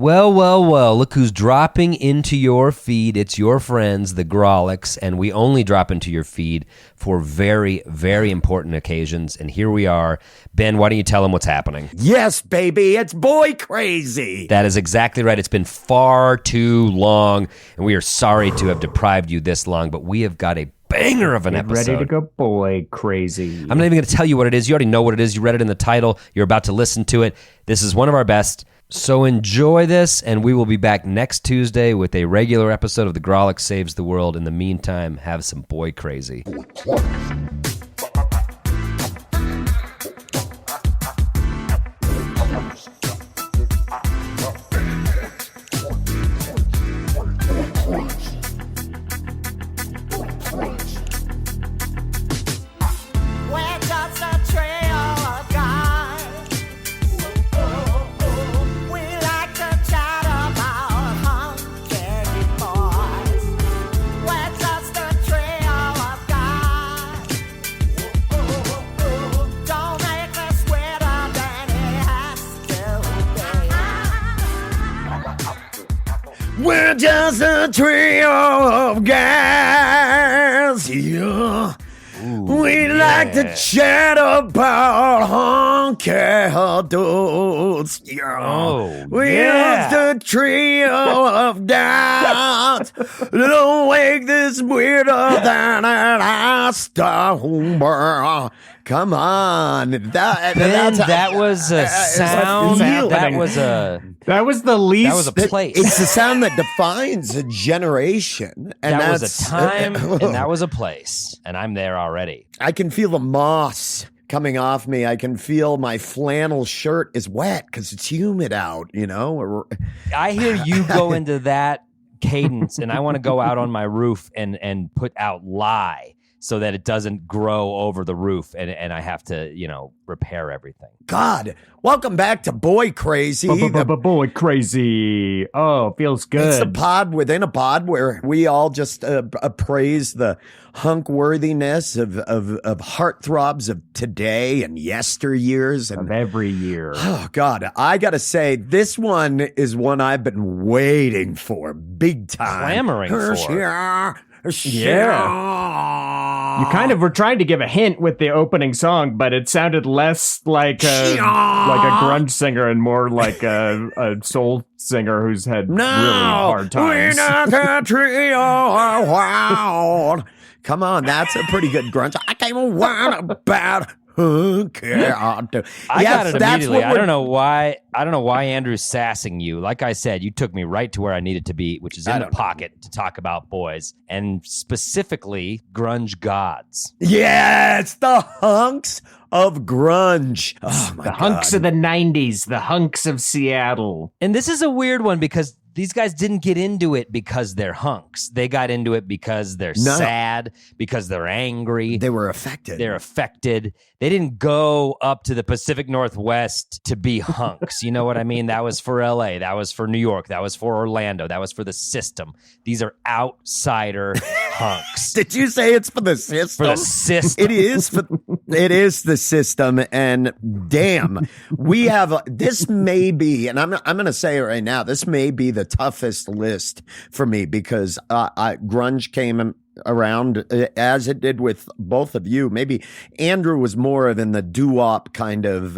Well, well, well, look who's dropping into your feed. It's your friends, the Grawlix, and we only drop into your feed for very, very important occasions, and here we are. Ben, why don't you tell them what's happening? Yes, baby, it's Boi Crazy. That is exactly right. It's been far too long, and we are sorry to have deprived you this long, but we have got a banger of an episode. Ready to go Boi Crazy. I'm not even going to tell you what it is. You already know what it is. You read it in the title. You're about to listen to it. This is one of our best. So enjoy this, and we will be back next Tuesday with a regular episode of the Grawlix Saves the World. In the meantime, have some Boi Crazy. We're just a trio of guys, yeah. We like to chat about hunky dudes, yeah. We're just a trio of guys. Don't make this weirder than an October. Come on, that was a sound. That was the least. That was a place. It's the sound that defines a generation, and that was a time, and that was a place, and I'm there already. I can feel the moss coming off me. I can feel my flannel shirt is wet because it's humid out. You know. I hear you go into that cadence, and I want to go out on my roof and put out lie, so that it doesn't grow over the roof and I have to, repair everything. God, welcome back to Boi Crazy. Boi Crazy. Oh, feels good. It's a pod within a pod where we all just appraise the hunkworthiness of heartthrobs of today and yesteryears. And of every year. Oh, God, I got to say, this one is one I've been waiting for big time. Clamoring for. Yeah. You kind of were trying to give a hint with the opening song, but it sounded less like a grunge singer and more like a soul singer who's had really hard times. Come on, that's a pretty good grunge. I came around about I got it immediately. I don't know why Andrew's sassing you. Like I said, you took me right to where I needed to be, which is in the pocket to talk about boys, and specifically grunge gods. Yeah, it's the hunks of grunge. Oh my God. Hunks of the 90s, the hunks of Seattle. And this is a weird one because these guys didn't get into it because they're hunks. They got into it because they're sad, because they're angry. They were affected. They're affected. They didn't go up to the Pacific Northwest to be hunks. You know what I mean? That was for LA. That was for New York. That was for Orlando. That was for the system. These are outsider hunks. Did you say it's for the system? For the system. It is the system. And damn, we have this may be, and I'm going to say it right now, this may be the toughest list for me because grunge came around as it did with both of you. Maybe Andrew was more of in the doo-wop kind of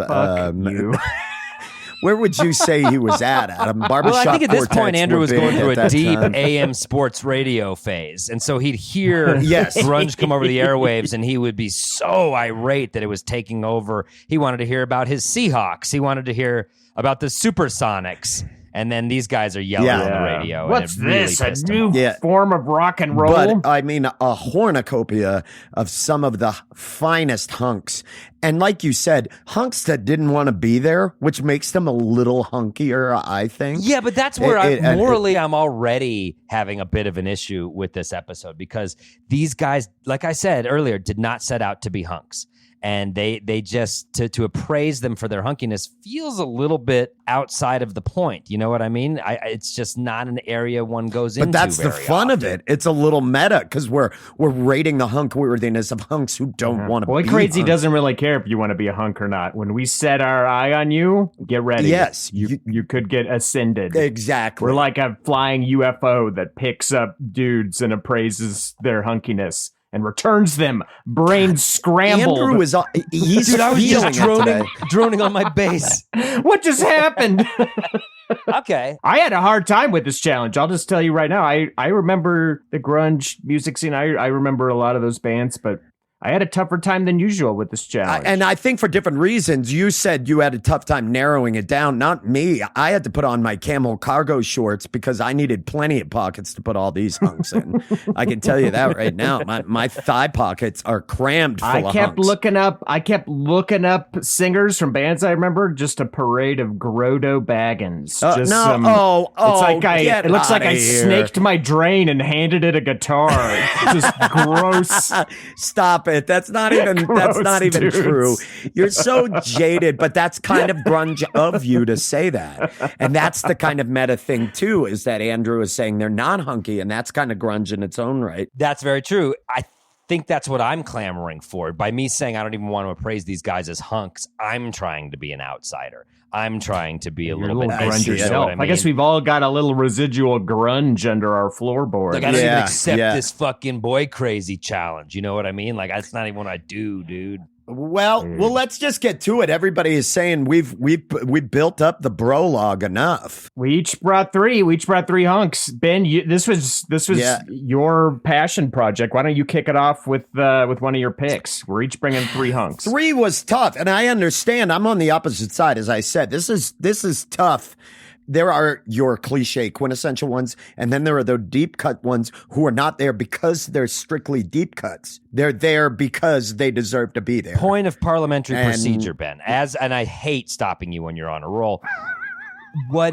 where would you say he was at Adam? Barbershop. Well, I think at this point Andrew was going through a deep AM sports radio phase, and so he'd hear grunge come over the airwaves and he would be so irate that it was taking over. He wanted to hear about his Seahawks. He wanted to hear about the Supersonics. And then these guys are yelling on the radio. What's and it this? Really a new form of rock and roll? But I mean, a cornucopia of some of the finest hunks. And like you said, hunks that didn't want to be there, which makes them a little hunkier, I think. Yeah, but that's where I'm already having a bit of an issue with this episode because these guys, like I said earlier, did not set out to be hunks. And they just, to appraise them for their hunkiness feels a little bit outside of the point. You know what I mean? It's just not an area one goes into. But that's the fun of it. It's a little meta because we're rating the hunkworthiness of hunks who don't want to be Boi Crazy hunks. doesn't really care care if you want to be a hunk or not. When we set our eye on you, get ready. Yes. You could get ascended. Exactly. We're like a flying UFO that picks up dudes and appraises their hunkiness and returns them, brain scrambled. Andrew is he's Dude, I was feeling just it today. droning on my bass. What just happened? Okay. I had a hard time with this challenge. I'll just tell you right now. I remember the grunge music scene. I remember a lot of those bands, but I had a tougher time than usual with this challenge. And I think for different reasons. You said you had a tough time narrowing it down. Not me. I had to put on my camel cargo shorts because I needed plenty of pockets to put all these hunks in. I can tell you that right now. My thigh pockets are crammed full of I kept hunks. looking up singers from bands I remember. Just a parade of Grodo Baggins. It looks like I snaked my drain and handed it a guitar. It's just gross. Stop it. That's not even dudes. true. You're so jaded, but that's kind of grunge of you to say that. And that's the kind of meta thing too, is that Andrew is saying they're not hunky, and that's kind of grunge in its own right. That's very true. I think that's what I'm clamoring for. By me saying I don't even want to appraise these guys as hunks, I'm trying to be an outsider. I'm trying to be a little bit grunge you know yourself. what I mean? I guess we've all got a little residual grunge under our floorboard. Like, I don't even accept this fucking Boi Crazy challenge. You know what I mean? Like, that's not even what I do, dude. Well, let's just get to it. Everybody is saying we built up the brolog enough. We each brought three. Hunks. Ben, this was your passion project. Why don't you kick it off with one of your picks? We're each bringing 3 hunks. 3 was tough, and I understand. I'm on the opposite side, as I said. This is tough. There are your cliche quintessential ones, and then there are the deep cut ones who are not there because they're strictly deep cuts. They're there because they deserve to be there. Point of parliamentary procedure, Ben. And I hate stopping you when you're on a roll. How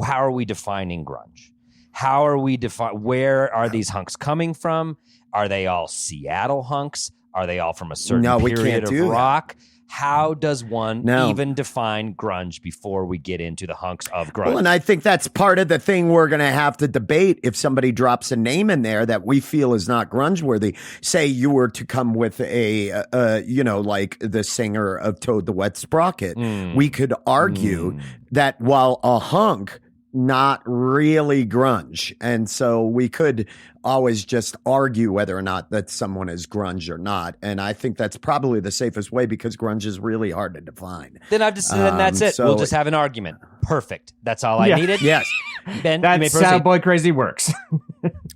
are we defining grunge? How are we where are these hunks coming from? Are they all Seattle hunks? Are they all from a certain period of rock? How does one even define grunge before we get into the hunks of grunge? Well, and I think that's part of the thing we're going to have to debate if somebody drops a name in there that we feel is not grunge worthy. Say you were to come with like the singer of Toad the Wet Sprocket. We could argue that while a hunk, not really grunge. And so we could always just argue whether or not that someone is grunge or not. And I think that's probably the safest way because grunge is really hard to define. Then that's it. So we'll just have an argument. Perfect. That's all I needed. Yes. Ben, that's how Boi Crazy works.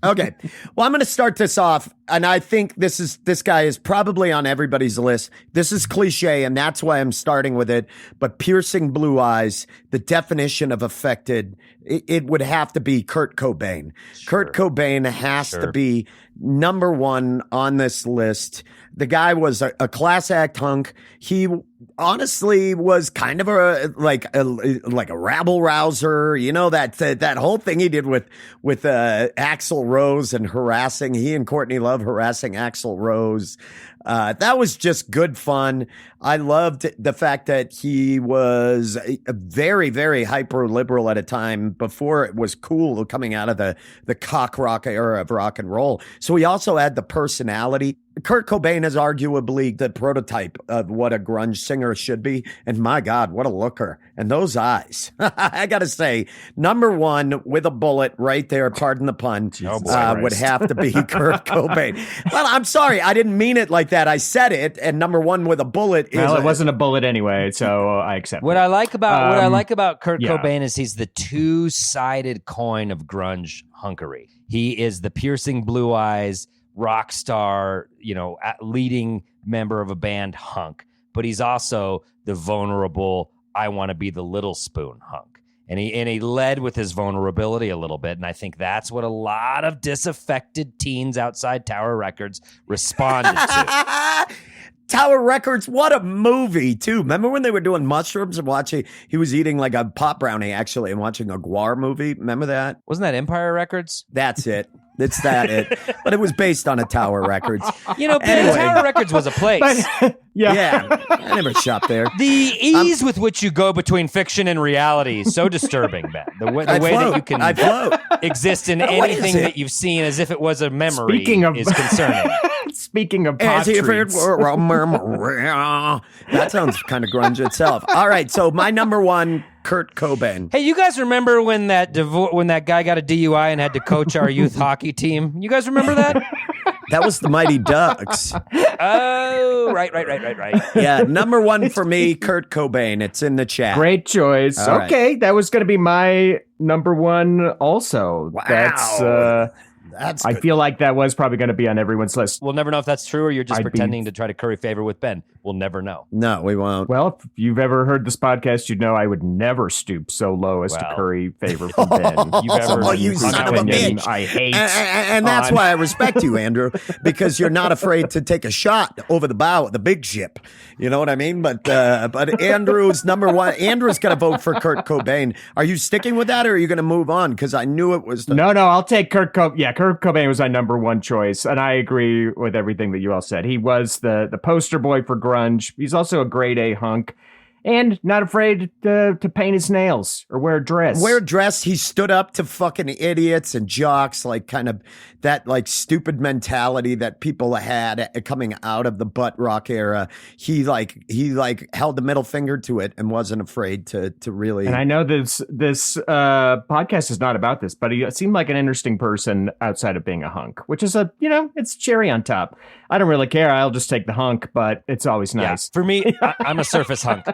Okay. Well, I'm going to start this off, and I think this guy is probably on everybody's list. This is cliche, and that's why I'm starting with it. But piercing blue eyes, the definition of affected, it would have to be Kurt Cobain. Sure. Kurt Cobain has to be number 1 on this list. The guy was a class act hunk. He honestly was kind of a rabble rouser. You know, that whole thing he did with Axl Rose and harassing. He and Courtney Love harassing Axl Rose. That was just good fun. I loved the fact that he was a very, very hyper liberal at a time before it was cool coming out of the cock rock era of rock and roll. So he also had the personality. Kurt Cobain is arguably the prototype of what a grunge singer should be. And my God, what a looker. And those eyes. I got to say, number 1 with a bullet right there, pardon the pun, would have to be Kurt Cobain. Well, I'm sorry. I didn't mean it like that. I said it. And number 1 with a bullet is... Well, it wasn't a bullet anyway, so I accept what it. I like about Kurt Cobain is he's the two-sided coin of grunge hunkery. He is the piercing blue eyes, rock star, leading member of a band hunk, but he's also the vulnerable, I want to be the little spoon hunk. And he led with his vulnerability a little bit, and I think that's what a lot of disaffected teens outside Tower Records responded to. Tower Records, what a movie, too. Remember when they were doing mushrooms and he was eating like a pop brownie, actually, and watching a Guar movie? Remember that? Wasn't that Empire Records? That's it. It's that. But it was based on a Tower Records. You know, Tower Records was a place. Yeah, I never shopped there. The ease with which you go between fiction and reality is so disturbing, Ben. The way that you can exist in anything that you've seen as if it was a memory is concerning. Speaking of pot as if it treats. were a memory. That sounds kind of grunge itself. All right, so my number one, Kurt Cobain. Hey, you guys remember when that guy got a DUI and had to coach our youth hockey team? You guys remember that? That was the Mighty Ducks. Oh, right. Yeah, number one for me, Kurt Cobain. It's in the chat. Great choice. All okay, right. that was going to be my number one also. Wow. I feel like that was probably going to be on everyone's list. We'll never know if that's true or you're just pretending to try to curry favor with Ben. We'll never know. No, we won't. Well, if you've ever heard this podcast, you'd know I would never stoop so low as to curry favor from Ben. You son of a bitch. I hate. And that's why I respect you, Andrew, because you're not afraid to take a shot over the bow of the big ship. You know what I mean? But Andrew's number one. Andrew's going to vote for Kurt Cobain. Are you sticking with that or are you going to move on? Because I knew it was. No, I'll take Kurt Cobain. Yeah, Kurt Cobain was my number one choice. And I agree with everything that you all said. He was the poster boy for grunge. He's also a grade A hunk. And not afraid to paint his nails or wear a dress. He stood up to fucking idiots and jocks, like kind of that like stupid mentality that people had coming out of the butt rock era. He held the middle finger to it and wasn't afraid to really. And I know this podcast is not about this, but he seemed like an interesting person outside of being a hunk, which is it's cherry on top. I don't really care. I'll just take the hunk, but it's always nice. Yeah. For me, I'm a surface hunk.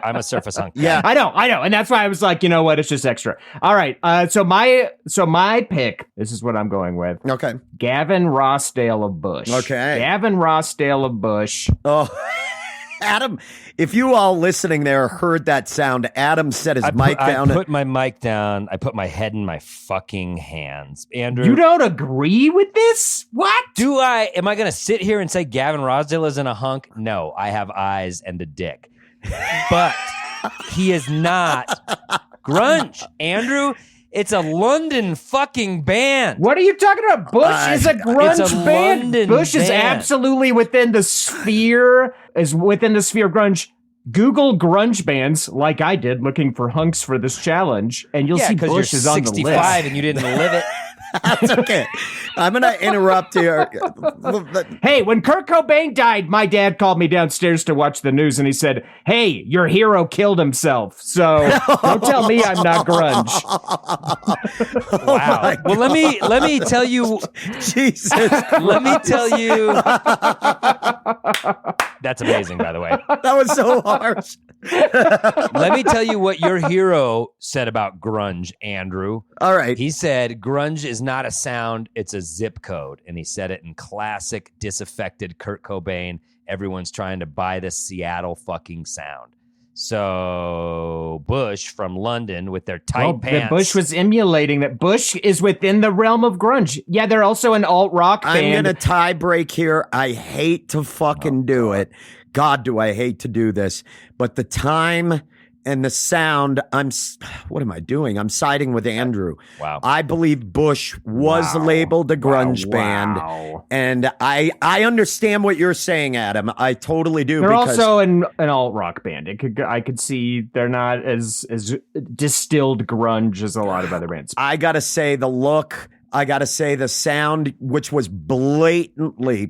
Yeah, I know. And that's why I was like, you know what? It's just extra. All right. So my pick, this is what I'm going with. Okay. Gavin Rossdale of Bush. Okay. Gavin Rossdale of Bush. Oh, Adam, if you all listening there heard that sound, Adam set his mic down. I put my mic down. I put my head in my fucking hands. Andrew. You don't agree with this? What? Am I going to sit here and say Gavin Rossdale isn't a hunk? No, I have eyes and a dick. But he is not grunge. Andrew, it's a London fucking band. What are you talking about? Bush is a grunge band. London Bush band. Is absolutely within the sphere of grunge. Google grunge bands like I did looking for hunks for this challenge, and you'll see Bush is on the list. 65 and you didn't live it. That's okay. I'm going to interrupt here. Hey, when Kurt Cobain died, my dad called me downstairs to watch the news, and he said, "Hey, your hero killed himself, so don't tell me I'm not grunge." Wow. Well, let me tell you. Jesus. Let me tell you. That's amazing, by the way. That was so harsh. Let me tell you what your hero said about grunge, Andrew. All right. He said grunge is not a sound, it's a zip code. And he said it in classic disaffected Kurt Cobain. Everyone's trying to buy this Seattle fucking sound. So Bush from London with their tight pants. Bush was emulating that. Bush is within the realm of grunge. Yeah, they're also an alt-rock band. I'm going to tie break here. I hate to fucking do it. God, do I hate to do this. But the time and the sound, what am I doing? I'm siding with Andrew. Wow. I believe Bush was labeled a grunge band. And I understand what you're saying, Adam. I totally do. They're also an alt-rock band. I could see they're not as distilled grunge as a lot of other bands. I got to say the look. I got to say the sound, which was blatantly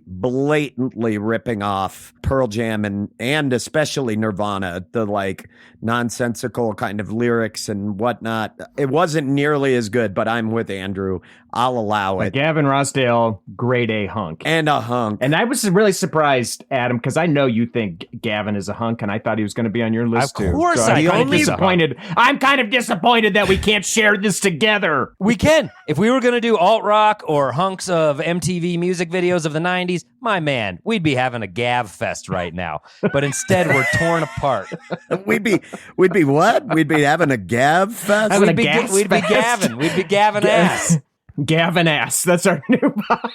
ripping off Pearl Jam and especially Nirvana, the like nonsensical kind of lyrics and whatnot. It wasn't nearly as good, but I'm with Andrew. I'll allow it. Gavin Rossdale, grade A hunk. And a hunk. And I was really surprised, Adam, because I know you think Gavin is a hunk, and I thought he was going to be on your list too. Of course, so I'm kind of disappointed that we can't share this together. We can. If we were going to do alt-rock or hunks of MTV music videos of the 90s, my man, we'd be having a Gav fest right now. But instead, we're torn apart. We'd be what? We'd be having a Gav fest? We'd be Gavin. We'd be Gavin ass. Gavin ass. That's our new podcast.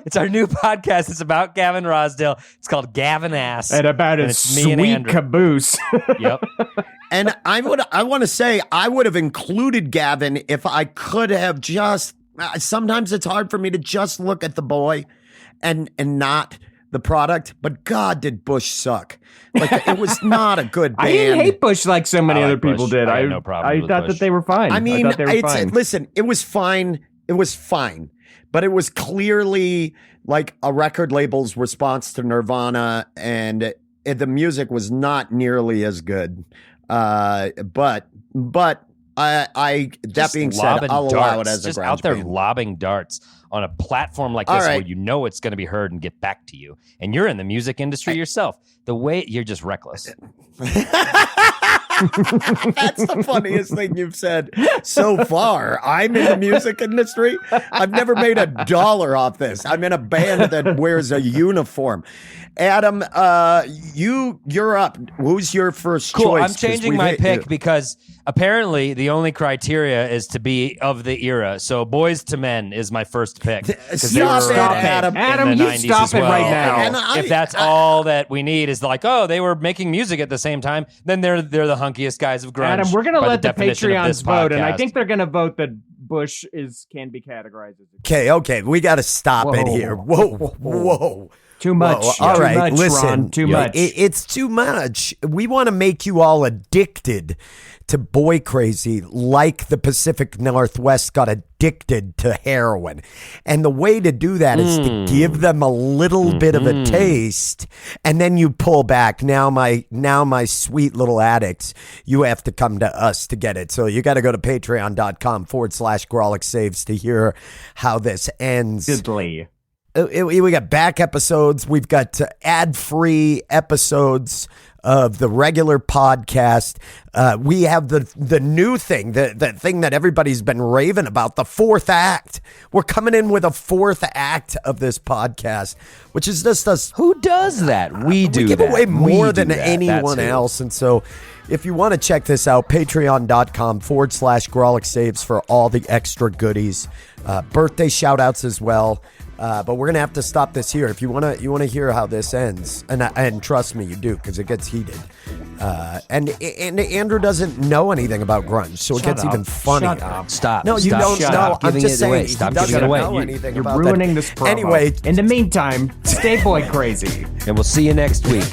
It's our new podcast. It's about Gavin Rossdale. It's called Gavin Ass. And about his sweet caboose. Yep. And I want to say I would have included Gavin if I could have just sometimes it's hard for me to just look at the boy and not the product, but God, did Bush suck. Like, it was not a good band. I didn't hate Bush like so many other people Bush. did. I had no problem I with thought Bush. that they were fine. I mean, I thought they were fine. listen, it was fine. It was fine. But it was clearly like a record label's response to Nirvana, and the music was not nearly as good. But that being said, I'll allow it as a grunge out there band. lobbing darts on a platform like this where you know it's going to be heard and get back to you. And you're in the music industry yourself. The way you're just reckless. That's the funniest thing you've said so far. I'm in the music industry. I've never made $1 off this. I'm in a band that wears a uniform. Adam, you're up. Who's your first Cool. choice? I'm changing my pick because apparently the only criteria is to be of the era. So Boys to Men is my first pick. Stop it, Adam. Adam, you stop it right now. And if that's all that we need is like, oh, they were making music at the same time, then they're the hunkiest guys of grunge. Adam, we're going to let the definition of Patreons this vote, and I podcast. think they're going to vote that Bush can be categorized as Okay. We got to stop it here. Whoa. too much. Whoa, all too right, much, listen. Ron, too much. It's too much. We want to make you all addicted to Boi Crazy like the Pacific Northwest got addicted to heroin. And the way to do that is to give them a little bit of a taste, and then you pull back. Now my sweet little addicts, you have to come to us to get it. So you got to go to patreon.com/Grawlix Saves to hear how this ends. Goodly. We got back episodes. We've got ad-free episodes of the regular podcast. We have the new thing, the thing that everybody's been raving about, the fourth act. We're coming in with a fourth act of this podcast, which is just us. Who does that? We do. We give that. away more We than do that. anyone That's who. else. And so if you want to check this out, patreon.com/Grawlix Saves for all the extra goodies. Birthday shout outs as well. But we're gonna have to stop this here. If you wanna hear how this ends, and trust me, you do, because it gets heated. And Andrew doesn't know anything about grunge, so it gets even funnier. Stop. No, you don't Stop know. I'm giving just it saying away. he Stop doesn't giving it away. know anything You're about ruining that. this promo. Anyway, In the meantime, stay Boi Crazy. And we'll see you next week.